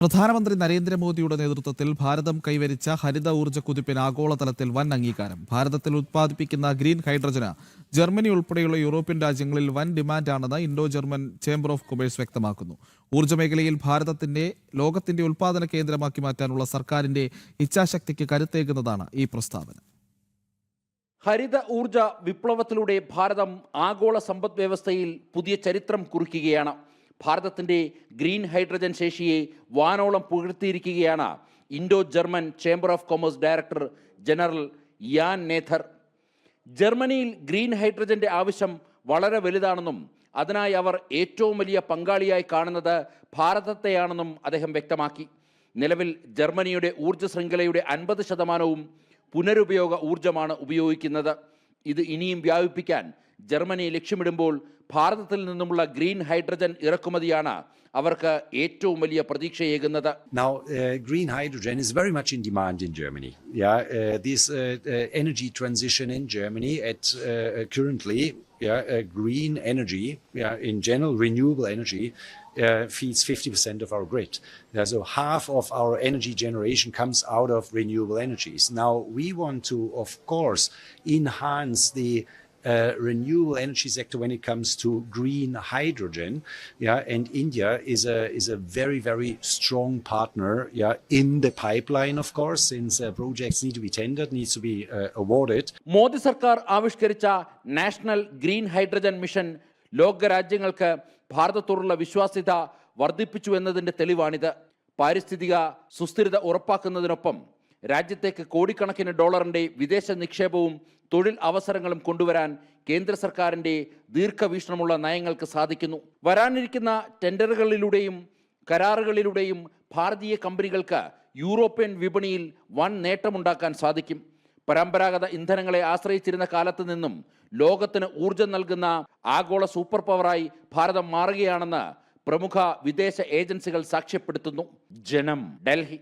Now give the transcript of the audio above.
പ്രധാനമന്ത്രി നരേന്ദ്രമോദിയുടെ നേതൃത്വത്തിൽ ഭാരതം കൈവരിച്ച ഹരിത ഊർജ്ജ കുതിപ്പിന് ആഗോളതലത്തിൽ വൻ അംഗീകാരം. ഭാരതത്തിൽ ഉത്പാദിപ്പിക്കുന്ന ഗ്രീൻ ഹൈഡ്രജന് ജർമ്മനി ഉൾപ്പെടെയുള്ള യൂറോപ്യൻ രാജ്യങ്ങളിൽ വൻ ഡിമാൻഡാണെന്ന് Indo German chamber of commerce വ്യക്തമാക്കുന്നു. ഊർജ്ജ മേഖലയിൽ ഭാരതത്തിന്റെ ലോകത്തിന്റെ ഉൽപാദന കേന്ദ്രമാക്കി മാറ്റാനുള്ള സർക്കാരിന്റെ ഇച്ഛാശക്തിക്ക് കരുത്തേകുന്നതാണ് ഈ പ്രസ്താവന. ഹരിത ഊർജ വിപ്ലവത്തിലൂടെ ഭാരതം ആഗോള സമ്പദ് വ്യവസ്ഥയിൽ പുതിയ ചരിത്രം കുറിക്കുകയാണ്. ഭാരതത്തിൻ്റെ ഗ്രീൻ ഹൈഡ്രജൻ ശേഷിയെ വാനോളം പുകഴ്ത്തിയിരിക്കുകയാണ് Indo German chamber of commerce director general Jan Noether. ജർമ്മനിയിൽ ഗ്രീൻ ഹൈഡ്രജന്റെ ആവശ്യം വളരെ വലുതാണെന്നും അതിനായി അവർ ഏറ്റവും വലിയ പങ്കാളിയായി കാണുന്നത് ഭാരതത്തെയാണെന്നും അദ്ദേഹം വ്യക്തമാക്കി. നിലവിൽ ജർമ്മനിയുടെ ഊർജ്ജ ശൃംഖലയുടെ 50% പുനരുപയോഗ ഊർജ്ജമാണ് ഉപയോഗിക്കുന്നത്. ഇത് ഇനിയും വ്യാപിപ്പിക്കാൻ ജർമ്മനി ലക്ഷ്യമിടുമ്പോൾ ഭാരതത്തിൽ നിന്നുമുള്ള ഗ്രീൻ ഹൈഡ്രജൻ ഇറക്കുമതിയാണ് അവർക്ക് ഏറ്റവും വലിയ പ്രതീക്ഷയേകുന്നത്. Now, green hydrogen is very much in demand in Germany. This energy transition in Germany currently, green energy, in general, renewable energy, feeds 50% of our grid. So half of our energy generation comes out of renewable energies. Now, we want to, of course, enhance the renewable energy sector when it comes to green hydrogen, and India is a very, very strong partner, in the pipeline, of course, since projects need to be tendered, needs to be awarded. Modi സർക്കാർ ആവിഷ്കരിച്ച national green hydrogen mission ലോകരാജ്യങ്ങൾക്ക് ഭാരതത്തോടുള്ള വിശ്വാസ്യത വർദ്ധിപ്പിച്ചു എന്നതിന്റെ തെളിവാണിത്. പാരിസ്ഥിതിക സുസ്ഥിരത ഉറപ്പാക്കുന്നതിനൊപ്പം രാജ്യത്തേക്ക് കോടിക്കണക്കിന് ഡോളറിന്റെ വിദേശ നിക്ഷേപവും തൊഴിൽ അവസരങ്ങളും കൊണ്ടുവരാൻ കേന്ദ്ര സർക്കാരിന്റെ ദീർഘവീക്ഷണമുള്ള നയങ്ങൾക്ക് സാധിക്കുന്നു. വരാനിരിക്കുന്ന ടെൻഡറുകളിലൂടെയും കരാറുകളിലൂടെയും ഭാരതീയ കമ്പനികൾക്ക് യൂറോപ്യൻ വിപണിയിൽ വൻ നേട്ടമുണ്ടാക്കാൻ സാധിക്കും. പരമ്പരാഗത ഇന്ധനങ്ങളെ ആശ്രയിച്ചിരുന്ന കാലത്ത് നിന്നും ലോകത്തിന് ഊർജം നൽകുന്ന ആഗോള സൂപ്പർ പവറായി ഭാരതം മാറുകയാണെന്ന് പ്രമുഖ വിദേശ ഏജൻസികൾ സാക്ഷ്യപ്പെടുത്തുന്നു. ജനം, ഡൽഹി.